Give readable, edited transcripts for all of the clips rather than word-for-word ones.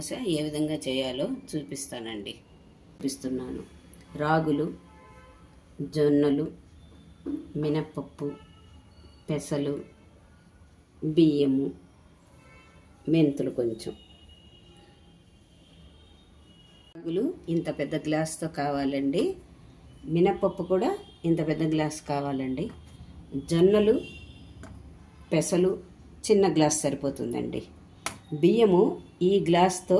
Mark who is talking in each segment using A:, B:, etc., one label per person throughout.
A: దోశ ఏ విధంగా చేయాలో చూపిస్తున్నాను. రాగులు, జొన్నలు, మినప్పప్పు, పెసలు, బియ్యము, మెంతులు కొంచెం. రాగులు ఇంత పెద్ద గ్లాస్తో కావాలండి. మినప్పప్పు కూడా ఇంత పెద్ద గ్లాస్ కావాలండి. జొన్నలు, పెసలు చిన్న గ్లాస్ సరిపోతుందండి. బియ్యము ఈ గ్లాస్తో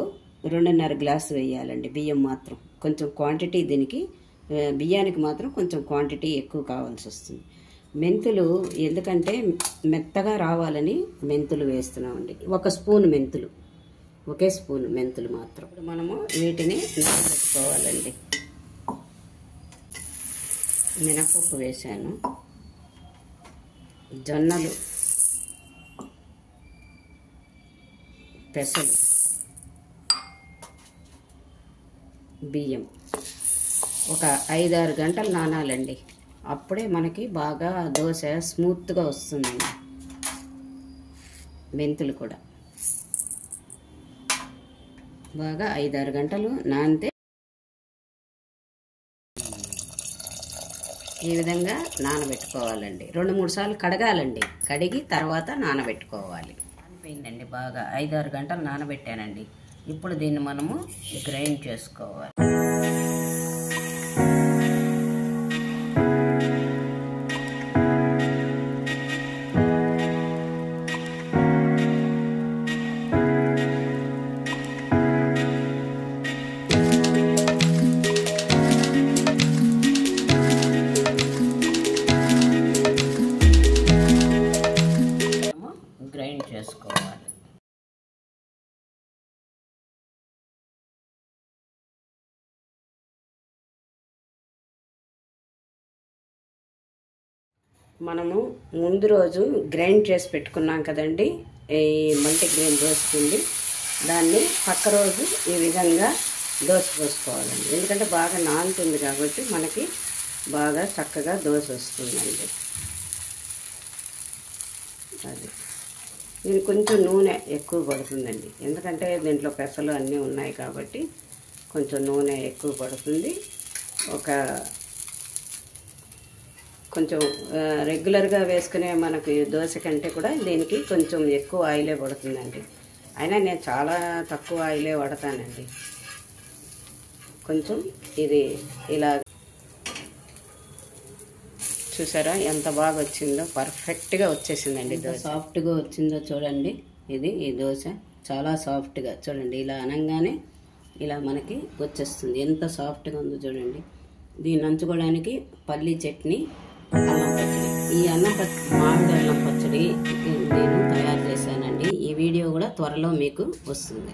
A: 2.5 గ్లాసు వేయాలండి. బియ్యం మాత్రం కొంచెం క్వాంటిటీ, దీనికి బియ్యానికి మాత్రం కొంచెం క్వాంటిటీ ఎక్కువ కావాల్సి వస్తుంది. మెంతులు ఎందుకంటే మెత్తగా రావాలని మెంతులు వేస్తున్నామండి. 1 స్పూన్ మెంతులు, ఒకే స్పూన్ మెంతులు మాత్రం. ఇప్పుడు మనము వీటిని నానబెట్టుకోవాలండి. మినపప్పు వేసాను, జొన్నలు, పెసలు, బియ్యం ఒక 5-6 గంటలు నానాలండి. అప్పుడే మనకి బాగా దోశ స్మూత్గా వస్తుందండి. మెంతులు కూడా బాగా 5-6 గంటలు నానితే ఈ విధంగా నానబెట్టుకోవాలండి. 2-3 సార్లు కడగాలండి. కడిగి తర్వాత నానబెట్టుకోవాలి. నానిపోయిందండి, బాగా 5-6 గంటలు నానబెట్టానండి. ఇప్పుడు దీన్ని మనము గ్రైండ్ చేసుకోవాలి. గ్రైండ్ చేసుకోవాలి. మనము ముందు రోజు గ్రైండ్ చేసి పెట్టుకున్నాం కదండి ఈ మల్టీగ్రెయిన్ దోశ పిండి. దాన్ని పక్క రోజు ఈ విధంగా దోశ పోసుకోవాలండి. ఎందుకంటే బాగా నానుతుంది కాబట్టి మనకి బాగా చక్కగా దోశ వస్తుందండి. అది దీనికి కొంచెం నూనె ఎక్కువ పడుతుందండి. ఎందుకంటే దీంట్లో పెసలు అన్నీ ఉన్నాయి కాబట్టి కొంచెం నూనె ఎక్కువ పడుతుంది. కొంచెం రెగ్యులర్గా వేసుకునే మనకి దోశ కంటే కూడా దీనికి కొంచెం ఎక్కువ ఆయిలే పడుతుందండి. అయినా నేను చాలా తక్కువ ఆయిలే వాడతానండి. కొంచెం ఇది ఇలా చూసారా ఎంత బాగా వచ్చిందో, పర్ఫెక్ట్గా వచ్చేసిందండి దోశ. సాఫ్ట్గా వచ్చిందో చూడండి. ఈ దోశ చాలా సాఫ్ట్గా చూడండి. ఇలా అనగానే ఇలా మనకి వచ్చేస్తుంది. ఎంత సాఫ్ట్గా ఉందో చూడండి. దీన్ని నంచుకోవడానికి పల్లీ చట్నీ, అల్లం పచ్చడి. ఈ మామిడి అల్లం పచ్చడి నేను తయారు చేశానండి. ఈ వీడియో కూడా త్వరలో మీకు వస్తుంది.